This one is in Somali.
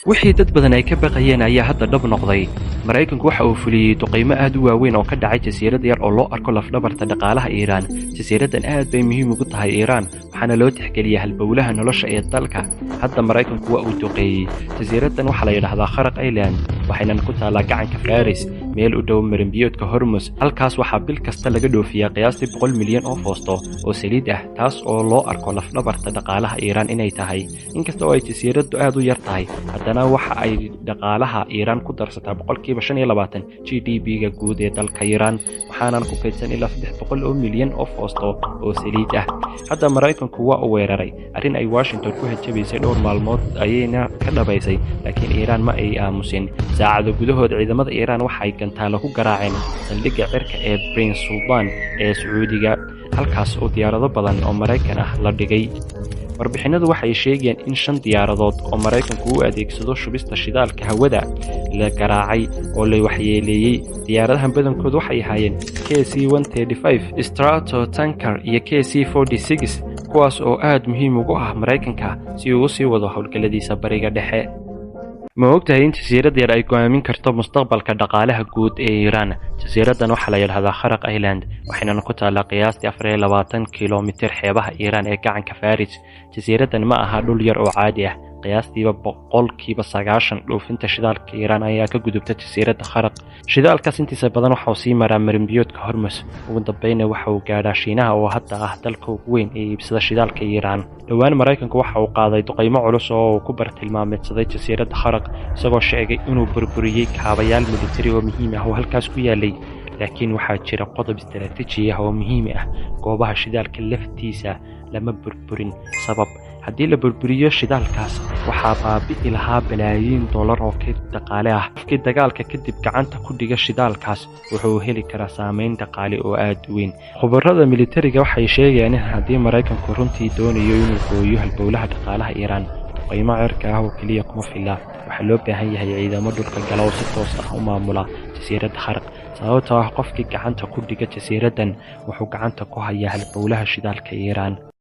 wixii dad badan ay ka baqayeen ayaa hadda dhab noqday. Maraykanku waxa uu fuliyay duqeymo aad u waaweyn oo ka dhacay jasiirad yar oo loo arko lafdhabarta dhaqaalaha Iiraan. Jasiiradan aad bay muhiim ugu tahay Iiraan, waxaana loo tixgeliyay halbowlaha nolosha ee dalka. Hadda Maraykanku waa uu duqeeyay. Jasiiradan waxaa la yidhaahdaa Kharaq Island, waxayna ku taalaa gacanka Faris, meel u dhow marinbiyoodka Hormuz. Halkaas waxaa bil kasta laga dhoofiyaa qiyaastii 100 milyan oo foosto oo saliid ah, taas oo loo arko lafdhabarta dhaqaalaha Iiraan inay tahay. Inkasta oo ay jasiiradu aad u yar tahay, haddana waxa ay dhaqaalaha Iiraan ku darsataa 25% GDP-ga guud ee dalka Iiraan, waxaana ku kaydsan ilaa 300 oo milyan oo foosto oo saliid ah. Hadda Maraykanku waa uu weeraray, arrin ay Washington ku hajabaysay dhowr maalmood ayayna ka dhabaysay, laakiin Iiraan ma ay aamusin. saacado gudahood ciidamada Iiraan waxay gantaalo ku garaaceen saldhigga cirka ee Prince Sultan ee Sacuudiga, halkaas oo diyaarado badan oo Maraykan ah la dhigay. warbixinadu waxay sheegeen in 5 diyaaradood oo Maraykanku u adeegsado shubista shidaalka hawada la garaacay oo la waxyeeleeyay. diyaaradahan badankoodu waxay ahaayeen KC-135 Stratotanker iyo KC-46, kuwaas oo aad muhiim ugu ah Maraykanka si uu u sii wado howlgalladiisa bariga dhexe. ma ogtahay in jasiirad yar ay go'aamin karto mustaqbalka dhaqaalaha guud ee Iiraan? jasiiradan waxaa la yidhaahdaa Kharaq Island, waxayna ku taalaa qiyaastii 24 kiiloomitir xeebaha Iiraan ee gacanka Faris. jasiiradan ma aha dhul yar oo caadi ah, qiyaastiiba 90% dhoofinta shidaalka Iiraan ayaa ka gudubta jasiiradda Kharaq. shidaalkaas intiisa badan waxa uu sii maraa marinbiyoodka Hormuz, ugu dambeynna waxa uu gaadhaa Shiinaha oo hadda ah dalka ugu weyn ee iibsada shidaalka Iiraan. dhowaan Maraykanku waxa uu qaaday duqeymo culus oo uu ku bartilmaameedsaday jasiiradda Kharaq, isagoo sheegay inuu burburiyay kaabayaal militari oo muhiim ah oo halkaas ku yaalay. laakiin waxaa jira qodob istiraatiiji ah oo muhiim ah: goobaha shidaalka laftiisa lama burburin. sabab haddii la burburiyo shidaalkaas, waxaa baabi'i lahaa balaayiin dollar oo kayd dhaqaale ah. qofkii dagaalka kadib gacanta ku dhiga shidaalkaas wuxuu heli karaa saameyn dhaqaale oo aad u weyn. khubarada militariga waxay sheegayaan in haddii Maraykanku runtii doonayo inuu gooyo halbowlaha dhaqaalaha Iiraan, qiimo cirka ah oo keliya kuma filla. waxaa loo baahan yahay ciidamo dhulka gala oo si toos ah u maamula jasiiradda Kharaq, sababtoo ah qofkii gacanta ku dhiga jasiiradan wuxuu gacanta ku hayaa halbowlaha shidaalka Iiraan.